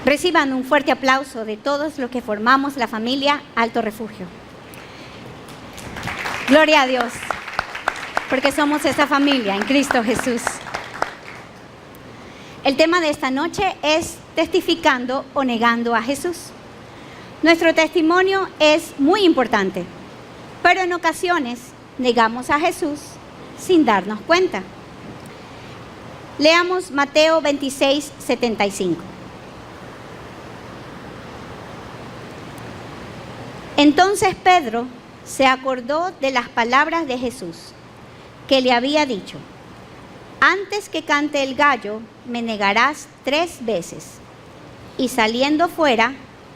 Reciban un fuerte aplauso de todos los que formamos la familia Alto Refugio. Gloria a Dios, porque somos esa familia en Cristo Jesús. El tema de esta noche es testificando o negando a Jesús. Nuestro testimonio es muy importante, pero en ocasiones negamos a Jesús sin darnos cuenta. Leamos Mateo 26, 75. Entonces Pedro se acordó de las palabras de Jesús, que le había dicho: antes que cante el gallo, me negarás 3 veces. Y saliendo fuera,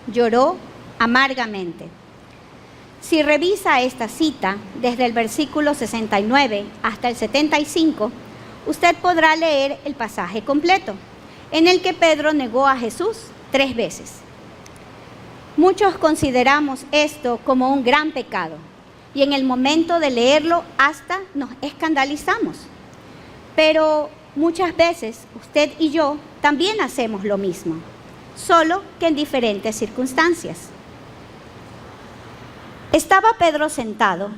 lloró amargamente. Si revisa esta cita desde el versículo 69 hasta el 75, usted podrá leer el pasaje completo, en el que Pedro negó a Jesús 3 veces. Muchos consideramos esto como un gran pecado, y en el momento de leerlo hasta nos escandalizamos. Pero muchas veces usted y yo también hacemos lo mismo, solo que en diferentes circunstancias. Estaba Pedro sentado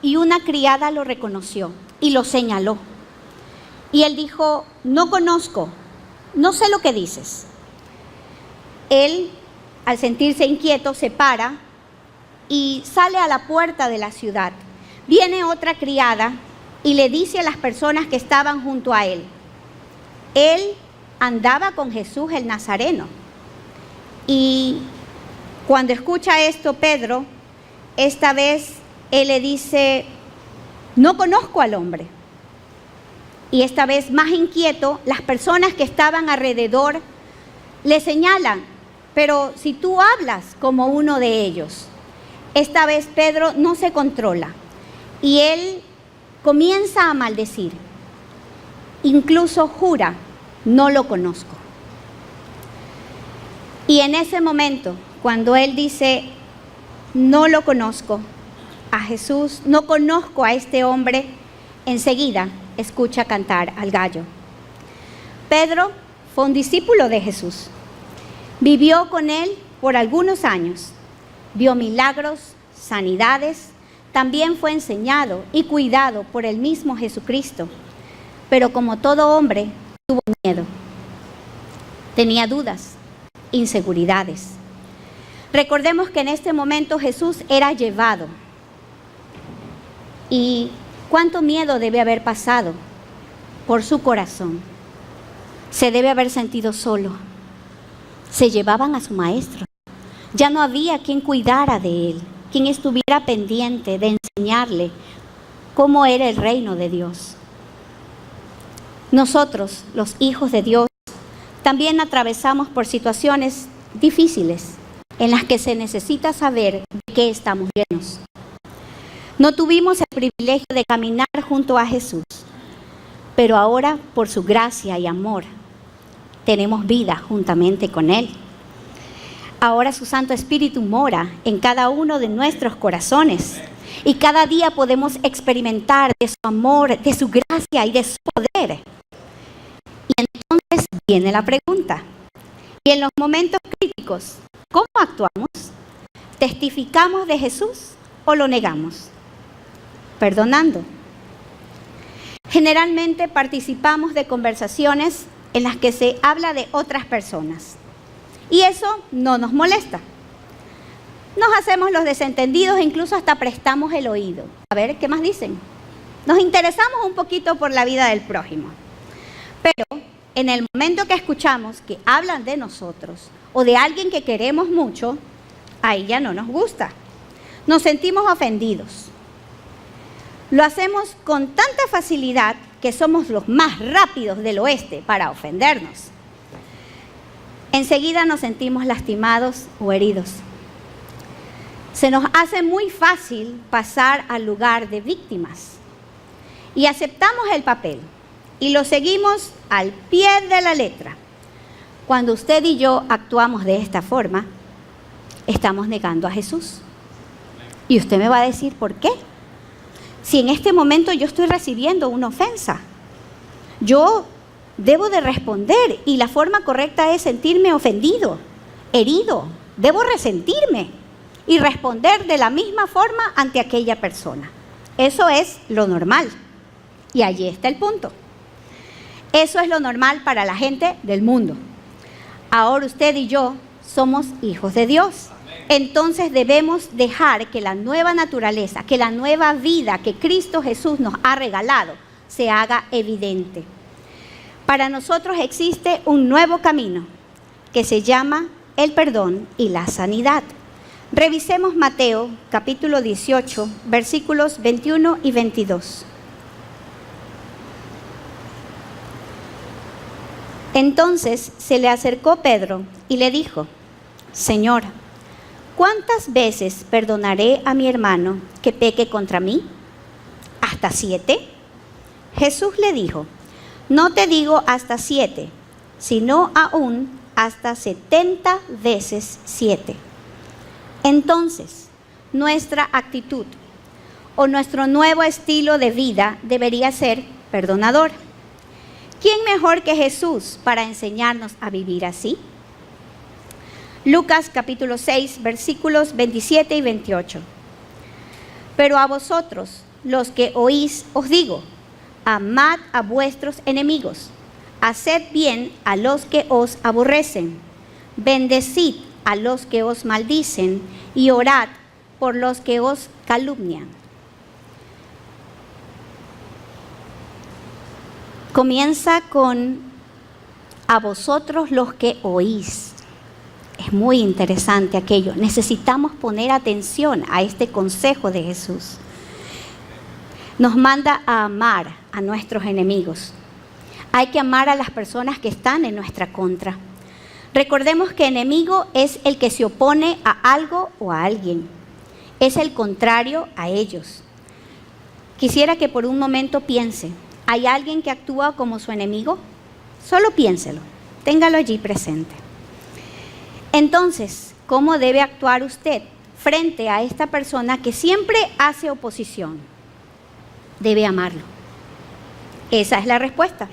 y una criada lo reconoció y lo señaló. Y él dijo: no conozco, no sé lo que dices. Él, al sentirse inquieto, se para y sale a la puerta de la ciudad. Viene otra criada y le dice a las personas que estaban junto a él: él andaba con Jesús el Nazareno. Y cuando escucha esto Pedro, esta vez él le dice: no conozco al hombre. Y esta vez, más inquieto, las personas que estaban alrededor le señalan: pero si tú hablas como uno de ellos. Esta vez Pedro no se controla y él comienza a maldecir. Incluso jura: no lo conozco. Y en ese momento, cuando él dice: no lo conozco a Jesús, no conozco a este hombre, enseguida escucha cantar al gallo. Pedro fue un discípulo de Jesús. Vivió con él por algunos años. Vio milagros, sanidades. También fue enseñado y cuidado por el mismo Jesucristo. Pero como todo hombre, tuvo miedo. Tenía dudas, inseguridades. Recordemos que en este momento Jesús era llevado. Y cuánto miedo debe haber pasado por su corazón. Se debe haber sentido solo. Se llevaban a su maestro. Ya no había quien cuidara de él, quien estuviera pendiente de enseñarle cómo era el reino de Dios. Nosotros, los hijos de Dios, también atravesamos por situaciones difíciles en las que se necesita saber de qué estamos llenos. No tuvimos el privilegio de caminar junto a Jesús, pero ahora, por su gracia y amor, tenemos vida juntamente con Él. Ahora su Santo Espíritu mora en cada uno de nuestros corazones y cada día podemos experimentar de su amor, de su gracia y de su poder. Y entonces viene la pregunta: ¿y en los momentos críticos cómo actuamos? ¿Testificamos de Jesús o lo negamos? Perdonando. Generalmente participamos de conversaciones en las que se habla de otras personas. Y eso no nos molesta. Nos hacemos los desentendidos e incluso hasta prestamos el oído. A ver, ¿qué más dicen? Nos interesamos un poquito por la vida del prójimo. Pero en el momento que escuchamos que hablan de nosotros o de alguien que queremos mucho, ahí ya no nos gusta. Nos sentimos ofendidos. Lo hacemos con tanta facilidad que somos los más rápidos del oeste para ofendernos. Enseguida nos sentimos lastimados o heridos. Se nos hace muy fácil pasar al lugar de víctimas y aceptamos el papel y lo seguimos al pie de la letra. Cuando usted y yo actuamos de esta forma, estamos negando a Jesús. Y usted me va a decir: ¿por qué? Si en este momento yo estoy recibiendo una ofensa, yo debo de responder y la forma correcta es sentirme ofendido, herido. Debo resentirme y responder de la misma forma ante aquella persona. Eso es lo normal. Y allí está el punto. Eso es lo normal para la gente del mundo. Ahora usted y yo somos hijos de Dios. Entonces debemos dejar que la nueva naturaleza, que la nueva vida que Cristo Jesús nos ha regalado, se haga evidente. Para nosotros existe un nuevo camino que se llama el perdón y la sanidad. Revisemos Mateo capítulo 18, versículos 21 y 22. Entonces se le acercó Pedro y le dijo: Señor, ¿cuántas veces perdonaré a mi hermano que peque contra mí? ¿Hasta 7? Jesús le dijo: No te digo hasta 7, sino aún hasta 70 veces 7. Entonces, nuestra actitud o nuestro nuevo estilo de vida debería ser perdonador. ¿Quién mejor que Jesús para enseñarnos a vivir así? Lucas capítulo 6, versículos 27 y 28. Pero a vosotros, los que oís, os digo: amad a vuestros enemigos, haced bien a los que os aborrecen, bendecid a los que os maldicen y orad por los que os calumnian. Comienza con a vosotros los que oís. Es muy interesante aquello. Necesitamos poner atención a este consejo de Jesús. Nos manda a amar a nuestros enemigos. Hay que amar a las personas que están en nuestra contra. Recordemos que enemigo es el que se opone a algo o a alguien. Es el contrario a ellos. Quisiera que por un momento piense, ¿hay alguien que actúa como su enemigo? Solo piénselo, téngalo allí presente. Entonces, ¿cómo debe actuar usted frente a esta persona que siempre hace oposición? Debe amarlo. Esa es la respuesta.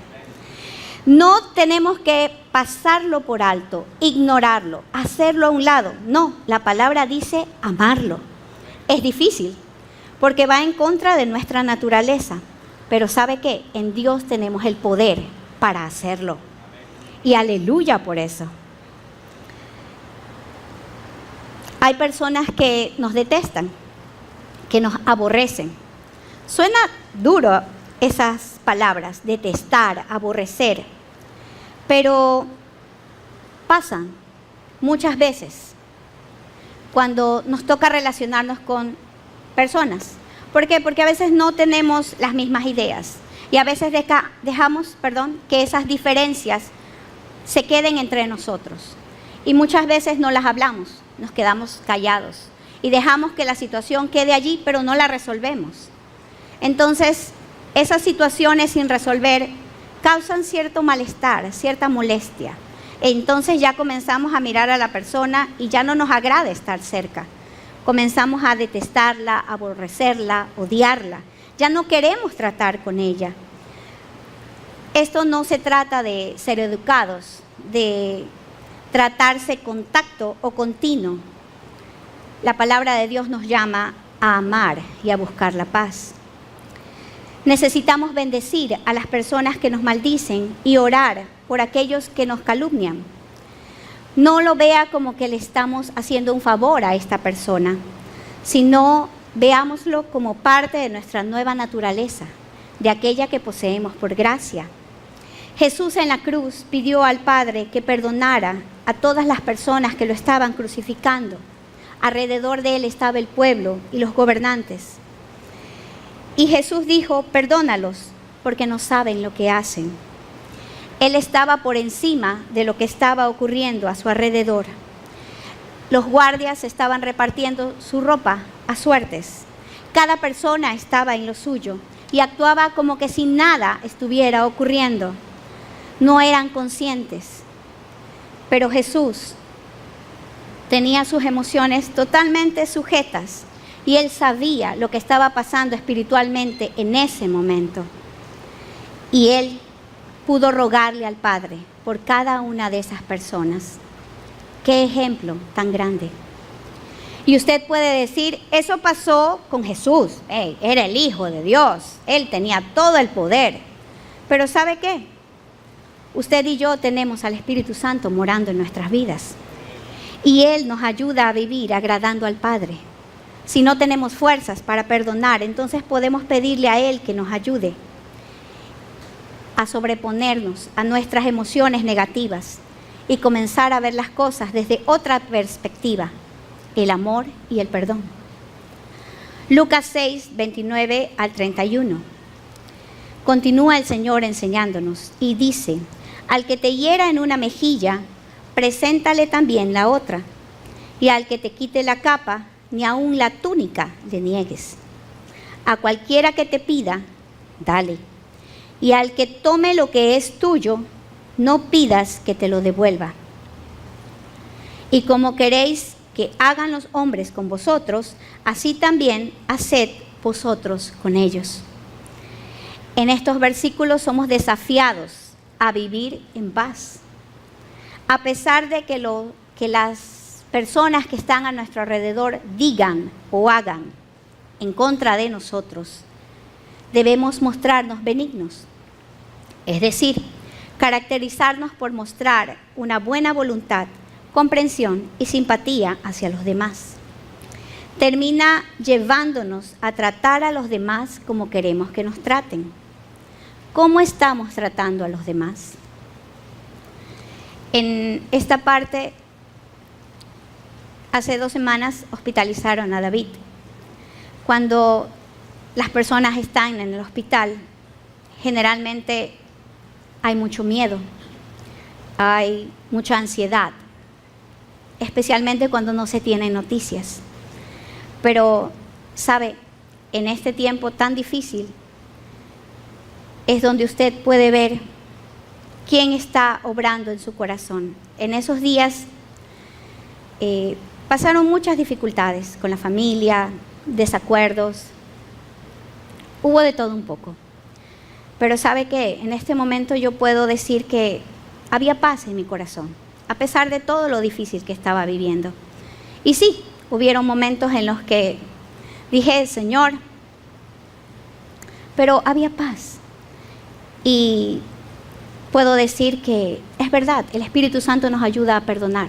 No tenemos que pasarlo por alto, ignorarlo, hacerlo a un lado. No, la palabra dice amarlo. Es difícil, porque va en contra de nuestra naturaleza. Pero ¿sabe qué? En Dios tenemos el poder para hacerlo. Y aleluya por eso. Hay personas que nos detestan, que nos aborrecen. Suena duro esas palabras, detestar, aborrecer, pero pasan muchas veces cuando nos toca relacionarnos con personas. ¿Por qué? Porque a veces no tenemos las mismas ideas y a veces dejamos que esas diferencias se queden entre nosotros. Y muchas veces no las hablamos, nos quedamos callados y dejamos que la situación quede allí, pero no la resolvemos. Entonces, esas situaciones sin resolver causan cierto malestar, cierta molestia. Entonces ya comenzamos a mirar a la persona y ya no nos agrada estar cerca. Comenzamos a detestarla, aborrecerla, odiarla. Ya no queremos tratar con ella. Esto no se trata de ser educados, de tratarse contacto o continuo. La palabra de Dios nos llama a amar y a buscar la paz. Necesitamos bendecir a las personas que nos maldicen y orar por aquellos que nos calumnian. No lo vea como que le estamos haciendo un favor a esta persona, sino veámoslo como parte de nuestra nueva naturaleza, de aquella que poseemos por gracia. Jesús en la cruz pidió al Padre que perdonara a todas las personas que lo estaban crucificando. Alrededor de él estaba el pueblo y los gobernantes. Y Jesús dijo: perdónalos, porque no saben lo que hacen. Él estaba por encima de lo que estaba ocurriendo a su alrededor. Los guardias estaban repartiendo su ropa a suertes. Cada persona estaba en lo suyo y actuaba como que sin nada estuviera ocurriendo. No eran conscientes. Pero Jesús tenía sus emociones totalmente sujetas y él sabía lo que estaba pasando espiritualmente en ese momento. Y él pudo rogarle al Padre por cada una de esas personas. ¡Qué ejemplo tan grande! Y usted puede decir, eso pasó con Jesús. Era el Hijo de Dios. Él tenía todo el poder. Pero ¿sabe qué? Usted y yo tenemos al Espíritu Santo morando en nuestras vidas. Y Él nos ayuda a vivir agradando al Padre. Si no tenemos fuerzas para perdonar, entonces podemos pedirle a Él que nos ayude a sobreponernos a nuestras emociones negativas y comenzar a ver las cosas desde otra perspectiva, el amor y el perdón. Lucas 6, 29 al 31. Continúa el Señor enseñándonos y dice, al que te hiera en una mejilla, preséntale también la otra, y al que te quite la capa, ni aun la túnica le niegues. A cualquiera que te pida, dale, y al que tome lo que es tuyo, no pidas que te lo devuelva. Y como queréis que hagan los hombres con vosotros, así también haced vosotros con ellos. En estos versículos somos desafiados a vivir en paz. A pesar de que las personas que están a nuestro alrededor digan o hagan en contra de nosotros, debemos mostrarnos benignos. Es decir, caracterizarnos por mostrar una buena voluntad, comprensión y simpatía hacia los demás. Termina llevándonos a tratar a los demás como queremos que nos traten. ¿Cómo estamos tratando a los demás? En esta parte, hace 2 semanas hospitalizaron a David. Cuando las personas están en el hospital, generalmente hay mucho miedo, hay mucha ansiedad, especialmente cuando no se tienen noticias. Pero, ¿sabe? En este tiempo tan difícil es donde usted puede ver quién está obrando en su corazón. En esos días pasaron muchas dificultades con la familia, desacuerdos, hubo de todo un poco. Pero ¿sabe qué? En este momento yo puedo decir que había paz en mi corazón, a pesar de todo lo difícil que estaba viviendo. Y sí, hubieron momentos en los que dije, Señor, pero había paz. Y puedo decir que es verdad, el Espíritu Santo nos ayuda a perdonar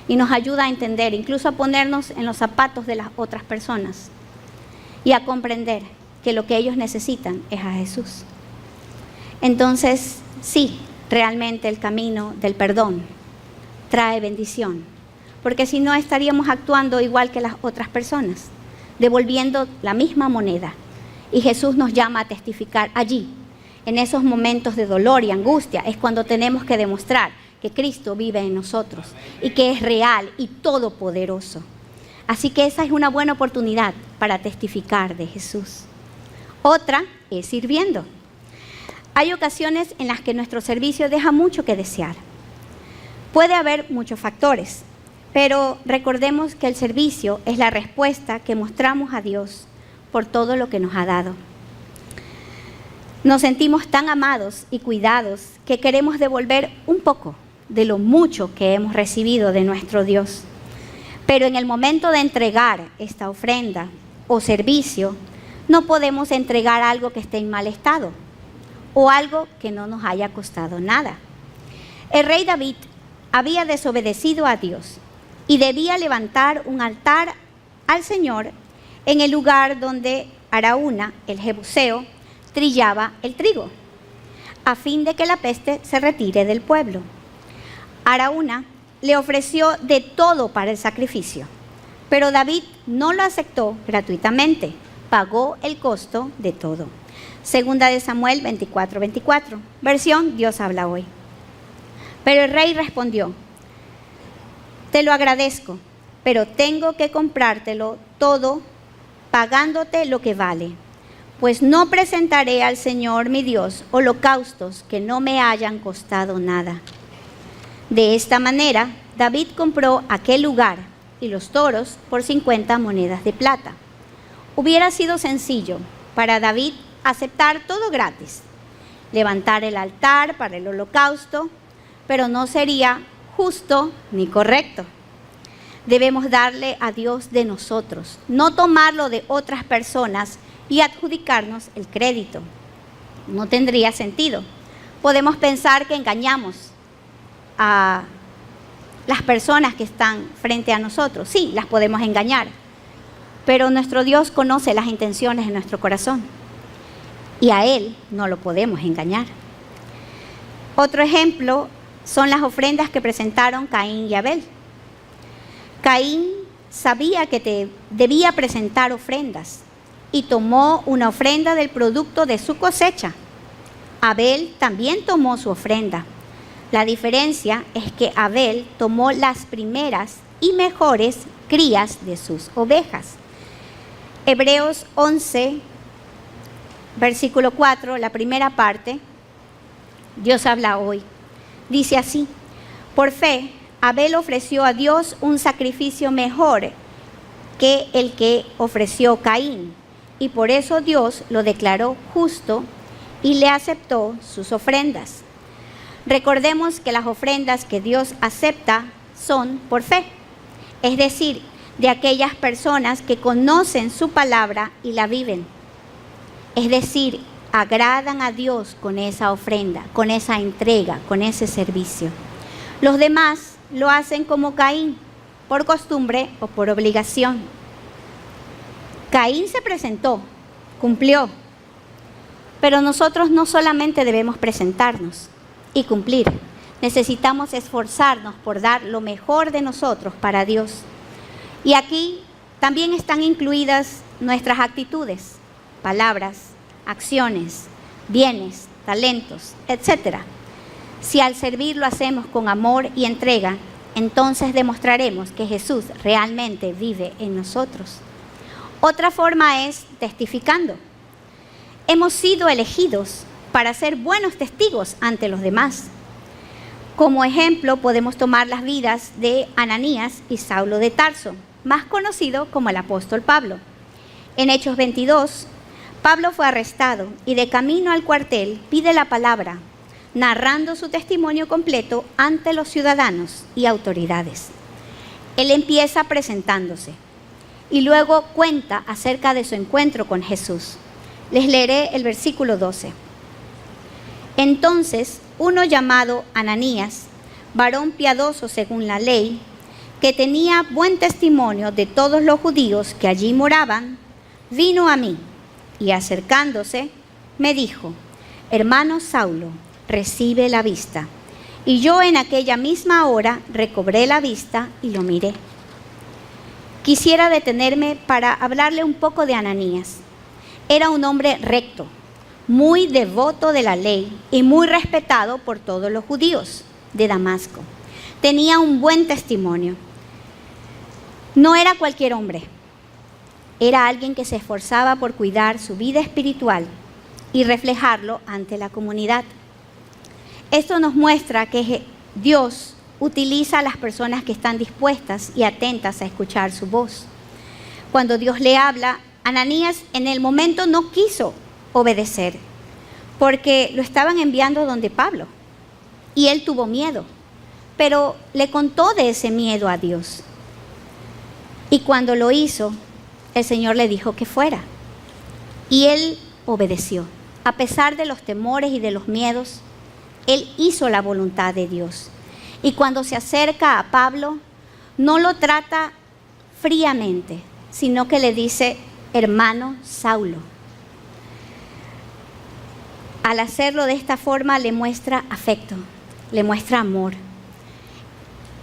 y nos ayuda a entender, incluso a ponernos en los zapatos de las otras personas y a comprender que lo que ellos necesitan es a Jesús. Entonces, sí, realmente el camino del perdón trae bendición, porque si no estaríamos actuando igual que las otras personas, devolviendo la misma moneda. Y Jesús nos llama a testificar allí. En esos momentos de dolor y angustia es cuando tenemos que demostrar que Cristo vive en nosotros y que es real y todopoderoso. Así que esa es una buena oportunidad para testificar de Jesús. Otra es sirviendo. Hay ocasiones en las que nuestro servicio deja mucho que desear. Puede haber muchos factores, pero recordemos que el servicio es la respuesta que mostramos a Dios por todo lo que nos ha dado. Nos sentimos tan amados y cuidados que queremos devolver un poco de lo mucho que hemos recibido de nuestro Dios. Pero en el momento de entregar esta ofrenda o servicio, no podemos entregar algo que esté en mal estado o algo que no nos haya costado nada. El rey David había desobedecido a Dios y debía levantar un altar al Señor en el lugar donde Araúna, el jebuseo, trillaba el trigo, a fin de que la peste se retire del pueblo. Araúna le ofreció de todo para el sacrificio, pero David no lo aceptó gratuitamente, pagó el costo de todo. Segunda de Samuel 24:24, versión Dios habla hoy. Pero el rey respondió, te lo agradezco, pero tengo que comprártelo todo pagándote lo que vale. Pues no presentaré al Señor mi Dios holocaustos que no me hayan costado nada. De esta manera, David compró aquel lugar y los toros por 50 monedas de plata. Hubiera sido sencillo para David aceptar todo gratis levantar el altar para el holocausto, pero no sería justo ni correcto. Debemos darle a Dios de nosotros, no tomarlo de otras personas y adjudicarnos el crédito. No tendría sentido. Podemos pensar que engañamos a las personas que están frente a nosotros. Sí, las podemos engañar, pero nuestro Dios conoce las intenciones de nuestro corazón y a Él no lo podemos engañar. Otro ejemplo son las ofrendas que presentaron Caín y Abel. Caín sabía que debía presentar ofrendas y tomó una ofrenda del producto de su cosecha. Abel también tomó su ofrenda. La diferencia es que Abel tomó las primeras y mejores crías de sus ovejas. Hebreos 11, versículo 4, la primera parte, Dios habla hoy. Dice así: por fe, Abel ofreció a Dios un sacrificio mejor que el que ofreció Caín, y por eso Dios lo declaró justo y le aceptó sus ofrendas. Recordemos que las ofrendas que Dios acepta son por fe, es decir, de aquellas personas que conocen su palabra y la viven. Es decir, agradan a Dios con esa ofrenda, con esa entrega, con ese servicio. Los demás lo hacen como Caín, por costumbre o por obligación. Caín se presentó, cumplió, pero nosotros no solamente debemos presentarnos y cumplir, necesitamos esforzarnos por dar lo mejor de nosotros para Dios. Y aquí también están incluidas nuestras actitudes, palabras, acciones, bienes, talentos, etc. Si al servir lo hacemos con amor y entrega, entonces demostraremos que Jesús realmente vive en nosotros. Otra forma es testificando. Hemos sido elegidos para ser buenos testigos ante los demás. Como ejemplo podemos tomar las vidas de Ananías y Saulo de Tarso, más conocido como el apóstol Pablo. En Hechos 22, Pablo fue arrestado y de camino al cuartel pide la palabra, narrando su testimonio completo ante los ciudadanos y autoridades. Él empieza presentándose y luego cuenta acerca de su encuentro con Jesús. Les leeré el versículo 12. Entonces, uno llamado Ananías, varón piadoso según la ley, que tenía buen testimonio de todos los judíos que allí moraban, vino a mí y acercándose me dijo: hermano Saulo, recibe la vista. Y yo en aquella misma hora recobré la vista y lo miré. Quisiera detenerme para hablarle un poco de Ananías. Era un hombre recto, muy devoto de la ley y muy respetado por todos los judíos de Damasco. Tenía un buen testimonio. No era cualquier hombre. Era alguien que se esforzaba por cuidar su vida espiritual y reflejarlo ante la comunidad. Esto nos muestra que Dios utiliza a las personas que están dispuestas y atentas a escuchar su voz. Cuando Dios le habla, Ananías en el momento no quiso obedecer, porque lo estaban enviando donde Pablo, y él tuvo miedo, pero le contó de ese miedo a Dios. Y cuando lo hizo, el Señor le dijo que fuera, y él obedeció. A pesar de los temores y de los miedos, él hizo la voluntad de Dios. Y cuando se acerca a Pablo, no lo trata fríamente, sino que le dice: hermano Saulo. Al hacerlo de esta forma le muestra afecto, le muestra amor.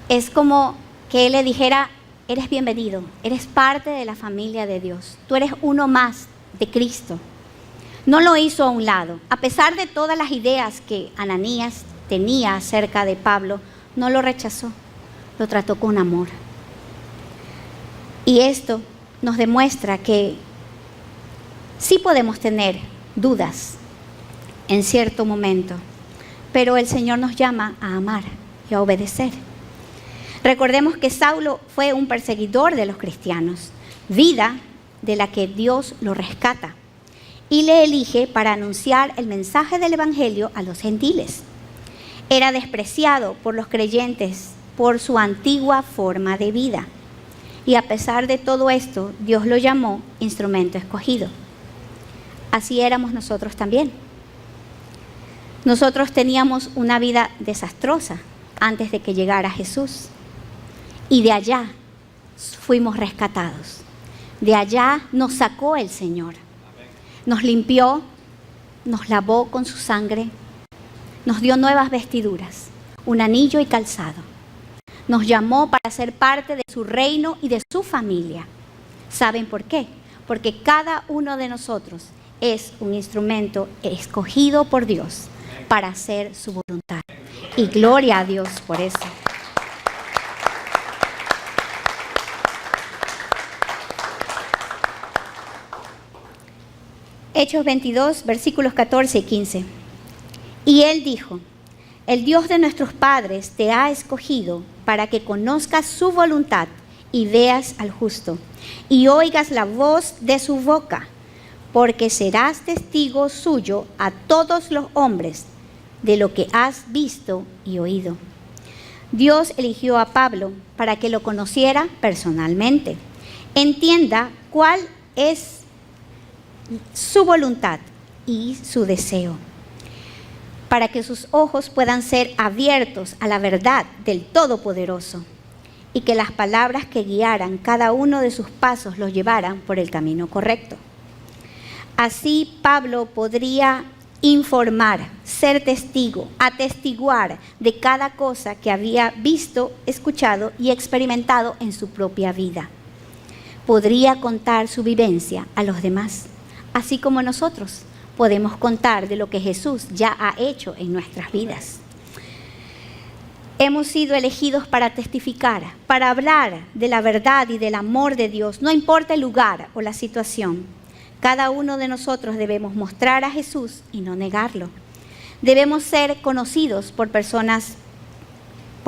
Es como que él le dijera: eres bienvenido, eres parte de la familia de Dios, tú eres uno más de Cristo. No lo hizo a un lado. A pesar de todas las ideas que Ananías tenía acerca de Pablo, no lo rechazó, lo trató con amor. Y esto nos demuestra que sí podemos tener dudas en cierto momento, pero el Señor nos llama a amar y a obedecer. Recordemos que Saulo fue un perseguidor de los cristianos, vida de la que Dios lo rescata. y le elige para anunciar el mensaje del Evangelio a los gentiles. Era despreciado por los creyentes por su antigua forma de vida. Y a pesar de todo esto, Dios lo llamó instrumento escogido. Así éramos nosotros también. Nosotros teníamos una vida desastrosa antes de que llegara Jesús. Y de allá fuimos rescatados. De allá nos sacó el Señor. Nos limpió, nos lavó con su sangre, nos dio nuevas vestiduras, un anillo y calzado. Nos llamó para ser parte de su reino y de su familia. ¿Saben por qué? Porque cada uno de nosotros es un instrumento escogido por Dios para hacer su voluntad. Y gloria a Dios por eso. Hechos 22, versículos 14 y 15. Y él dijo: el Dios de nuestros padres te ha escogido para que conozcas su voluntad y veas al justo, y oigas la voz de su boca, porque serás testigo suyo a todos los hombres de lo que has visto y oído. Dios eligió a Pablo para que lo conociera personalmente, entienda cuál es su voluntad y su deseo, para que sus ojos puedan ser abiertos a la verdad del Todopoderoso y que las palabras que guiaran cada uno de sus pasos los llevaran por el camino correcto. Así Pablo podría informar, ser testigo, atestiguar de cada cosa que había visto, escuchado y experimentado en su propia vida. Podría contar su vivencia a los demás, así como nosotros podemos contar de lo que Jesús ya ha hecho en nuestras vidas. Hemos sido elegidos para testificar, para hablar de la verdad y del amor de Dios, no importa el lugar o la situación. Cada uno de nosotros debemos mostrar a Jesús y no negarlo. Debemos ser conocidos por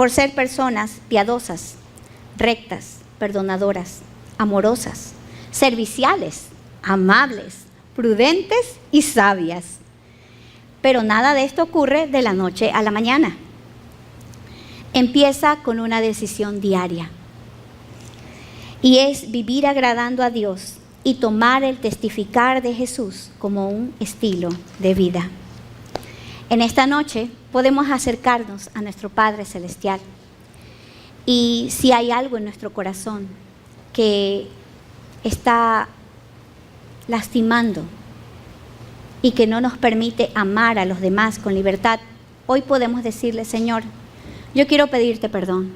ser personas piadosas, rectas, perdonadoras, amorosas, serviciales, amables, prudentes y sabias. Pero nada de esto ocurre de la noche a la mañana. Empieza con una decisión diaria. Y es vivir agradando a Dios y tomar el testificar de Jesús como un estilo de vida. En esta noche podemos acercarnos a nuestro Padre Celestial. Y si hay algo en nuestro corazón que está lastimando y que no nos permite amar a los demás con libertad, hoy podemos decirle: Señor, yo quiero pedirte perdón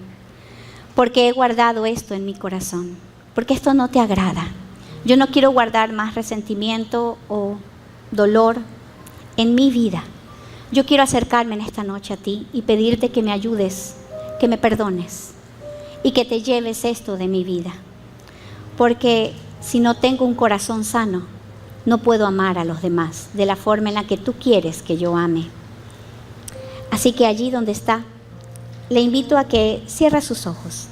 porque he guardado esto en mi corazón, porque esto no te agrada. Yo no quiero guardar más resentimiento o dolor en mi vida. Yo quiero acercarme en esta noche a ti y pedirte que me ayudes, que me perdones y que te lleves esto de mi vida, porque si no tengo un corazón sano, no puedo amar a los demás de la forma en la que tú quieres que yo ame. Así que allí donde está, le invito a que cierre sus ojos.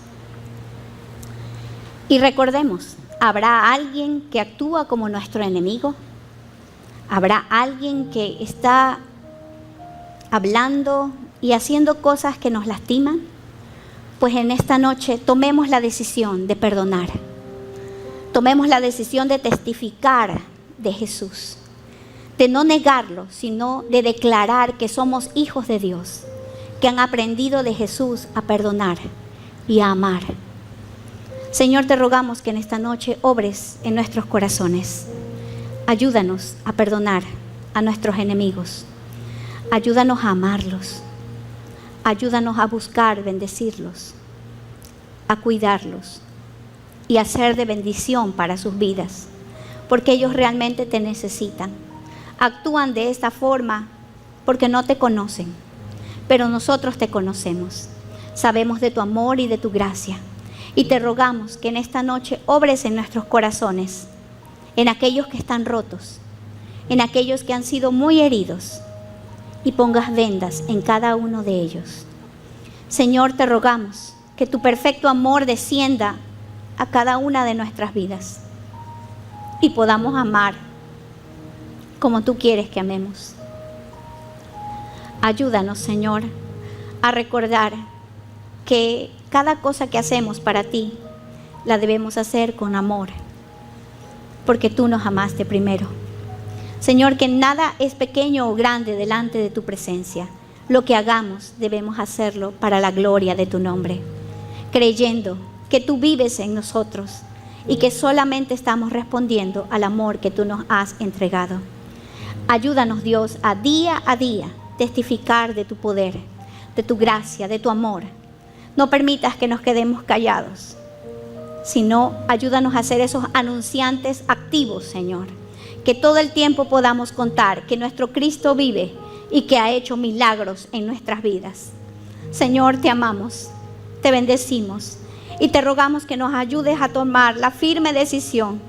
Y recordemos, ¿habrá alguien que actúa como nuestro enemigo? ¿Habrá alguien que está hablando y haciendo cosas que nos lastiman? Pues en esta noche tomemos la decisión de perdonar. Tomemos la decisión de testificar de Jesús, de no negarlo, sino de declarar que somos hijos de Dios, que han aprendido de Jesús a perdonar y a amar. Señor, te rogamos que en esta noche obres en nuestros corazones. Ayúdanos a perdonar a nuestros enemigos. Ayúdanos a amarlos. Ayúdanos a buscar bendecirlos, a cuidarlos y a ser de bendición para sus vidas, porque ellos realmente te necesitan. Actúan de esta forma porque no te conocen, pero nosotros te conocemos. Sabemos de tu amor y de tu gracia, y te rogamos que en esta noche obres en nuestros corazones, en aquellos que están rotos, en aquellos que han sido muy heridos, y pongas vendas en cada uno de ellos. Señor, te rogamos que tu perfecto amor descienda a cada una de nuestras vidas y podamos amar como tú quieres que amemos. Ayúdanos, Señor, a recordar que cada cosa que hacemos para ti la debemos hacer con amor, porque tú nos amaste primero. Señor, que nada es pequeño o grande delante de tu presencia. Lo que hagamos debemos hacerlo para la gloria de tu nombre, creyendo que tú vives en nosotros y que solamente estamos respondiendo al amor que tú nos has entregado. Ayúdanos, Dios, a día testificar de tu poder, de tu gracia, de tu amor. No permitas que nos quedemos callados, sino ayúdanos a ser esos anunciantes activos, Señor. Que todo el tiempo podamos contar que nuestro Cristo vive y que ha hecho milagros en nuestras vidas. Señor, te amamos, te bendecimos y te rogamos que nos ayudes a tomar la firme decisión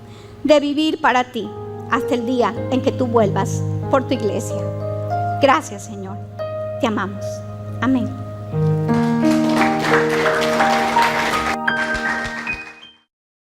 de vivir para ti hasta el día en que tú vuelvas por tu iglesia. Gracias, Señor. Te amamos. Amén.